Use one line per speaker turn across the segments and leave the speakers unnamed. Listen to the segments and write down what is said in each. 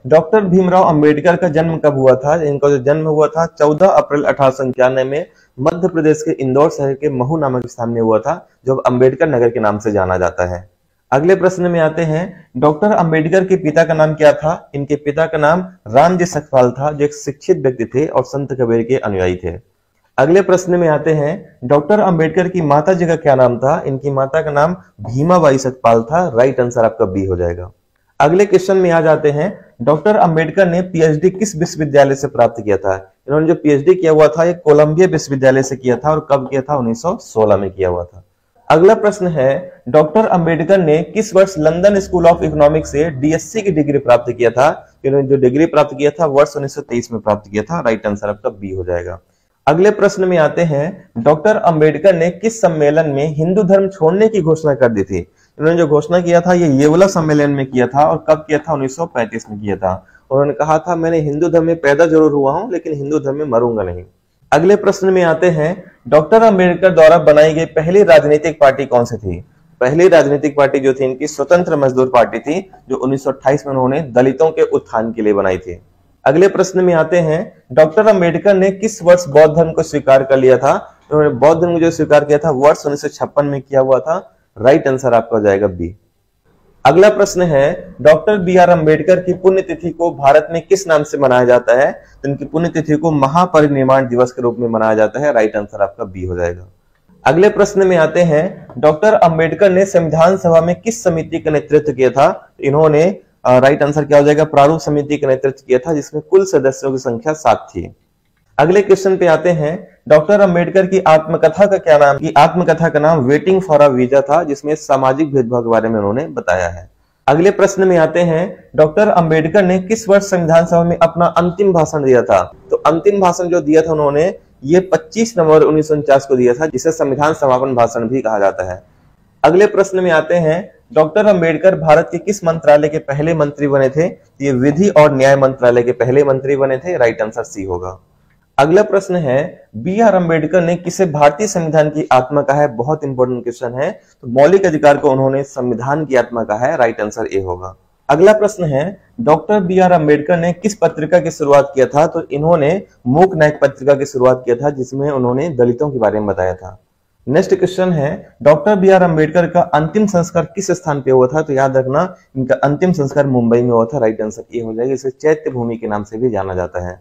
Doctor Bhimrao Ambedkar का जन्म कब हुआ था? इनका जो जन्म हुआ था 14 अप्रैल 1891 में मध्य प्रदेश के इंदौर शहर के महू नामक स्थान में हुआ था, जो अब अंबेडकर नगर के नाम से जाना जाता है। अगले प्रश्न में आते हैं, डॉक्टर अंबेडकर के पिता का नाम क्या था? इनके पिता का नाम रामजी सखपाल था, जो एक शिक्षित व्यक्ति थे और संत कबीर के अनुयायी थे। अगले प्रश्न में आते हैं, डॉक्टर अंबेडकर की माता जी का क्या नाम था? इनकी माता का नाम भीमाबाई सखपाल था। राइट आंसर आपका बी हो जाएगा। अगले क्वेश्चन में आ जाते हैं, डॉक्टर अंबेडकर ने पीएचडी किस विश्वविद्यालय से प्राप्त किया था? इन्होंने जो पीएचडी किया हुआ था ये कोलंबिया विश्वविद्यालय से किया था और कब किया था? 1916 में किया हुआ था। अगला प्रश्न है, डॉक्टर अंबेडकर ने किस वर्ष लंदन स्कूल ऑफ इकोनॉमिक्स से डीएससी की डिग्री प्राप्त किया था? इन्होंने जो डिग्री प्राप्त किया था वर्ष 1923 में प्राप्त किया था। राइट आंसर आपका बी हो जाएगा। अगले प्रश्न में आते हैं, डॉक्टर अंबेडकर ने किस सम्मेलन में हिंदू धर्म छोड़ने की घोषणा कर दी थी? इन्होंने जो घोषणा किया था ये येवला सम्मेलन में किया था और कब किया था? 1935 में किया था। उन्होंने कहा था मैंने हिंदू धर्म में पैदा जरूर हुआ हूं लेकिन हिंदू धर्म में मरूंगा नहीं। अगले प्रश्न में आते हैं, डॉक्टर अंबेडकर द्वारा बनाई गई पहली राजनीतिक पार्टी कौन सी थी? पहली राजनीतिक पार्टी जो थी इनकी स्वतंत्र मजदूर पार्टी थी, जो 1928 में उन्होंने दलितों के उत्थान के लिए बनाई थी। अगले प्रश्न में आते हैं, डॉक्टर अंबेडकर ने किस वर्ष बौद्ध धर्म को स्वीकार कर लिया था? उन्होंने बौद्ध धर्म को जो स्वीकार किया था वर्ष 1956 में किया हुआ था। राइट आंसर आपका हो जाएगा बी। अगला प्रश्न है, डॉक्टर बी आर अम्बेडकर की पुण्यतिथि को भारत में किस नाम से मनाया जाता है? तो इनकी पुण्यतिथि को महापरिनिर्वाण दिवस के रूप में मनाया जाता है। राइट आंसर आपका बी हो जाएगा। अगले प्रश्न में आते हैं, डॉक्टर अंबेडकर ने संविधान सभा में किस समिति का नेतृत्व किया था? इन्होंने राइट आंसर क्या हो जाएगा? प्रारूप समिति का नेतृत्व किया था, जिसमें कुल सदस्यों की संख्या 7 थी। अगले क्वेश्चन पे आते हैं, डॉक्टर अंबेडकर की आत्मकथा का क्या नाम? आत्मकथा का नाम वेटिंग फॉर अ वीजा था, जिसमें सामाजिक भेदभाव के बारे में उन्होंने बताया है। अगले प्रश्न में आते हैं, डॉक्टर अंबेडकर ने किस वर्ष संविधान सभा में अपना अंतिम भाषण दिया था? तो अंतिम भाषण जो दिया था उन्होंने ये 25 नवंबर 1949 को दिया था, जिसे संविधान समापन भाषण भी कहा जाता है। अगले प्रश्न में आते हैं, डॉक्टर अंबेडकर भारत के किस मंत्रालय के पहले मंत्री बने थे? ये विधि और न्याय मंत्रालय के पहले मंत्री बने थे। राइट आंसर सी होगा। अगला प्रश्न है, बी आर अम्बेडकर ने किसे भारतीय संविधान की आत्मा कहा है? बहुत इंपॉर्टेंट क्वेश्चन है। तो मौलिक अधिकार को उन्होंने संविधान की आत्मा कहा है। राइट आंसर ए होगा। अगला प्रश्न है, डॉक्टर बी आर अम्बेडकर ने किस पत्रिका की शुरुआत किया था? तो इन्होंने मूक नायक पत्रिका की शुरुआत किया था, जिसमें उन्होंने दलितों के बारे में बताया था। नेक्स्ट क्वेश्चन है, डॉक्टर बी आर अम्बेडकर का अंतिम संस्कार किस स्थान पे हुआ था? तो याद रखना इनका अंतिम संस्कार मुंबई में हुआ था। राइट आंसर ये हो जाएगा। इसे चैत्य भूमि के नाम से भी जाना जाता है।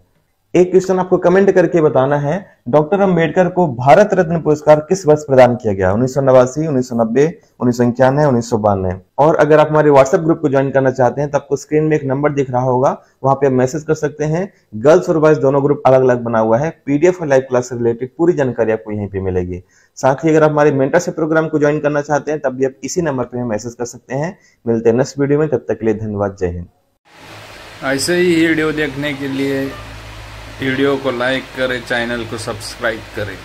एक क्वेश्चन आपको कमेंट करके बताना है, डॉक्टर अंबेडकर को भारत रत्न पुरस्कार किस वर्ष प्रदान किया गया? 1989, 1990, 1991, 1992। और अगर आप हमारे व्हाट्सएप ग्रुप को ज्वाइन करना चाहते हैं तो आपको स्क्रीन में एक नंबर दिख रहा होगा, वहां पे आप मैसेज कर सकते हैं। गर्ल्स और बॉयज दोनों ग्रुप अलग अलग बना हुआ है। पीडीएफ और लाइव क्लास से रिलेटेड पूरी जानकारी आपको यहीं पे मिलेगी। साथ ही अगर आप हमारे मेंटरशिप प्रोग्राम को ज्वाइन करना चाहते हैं तब भी आप इसी नंबर पे मैसेज कर सकते हैं। मिलते हैं नेक्स्ट वीडियो में, तब तक के लिए धन्यवाद। जय हिंद।
ऐसे ही वीडियो देखने के लिए वीडियो को लाइक करें, चैनल को सब्सक्राइब करें।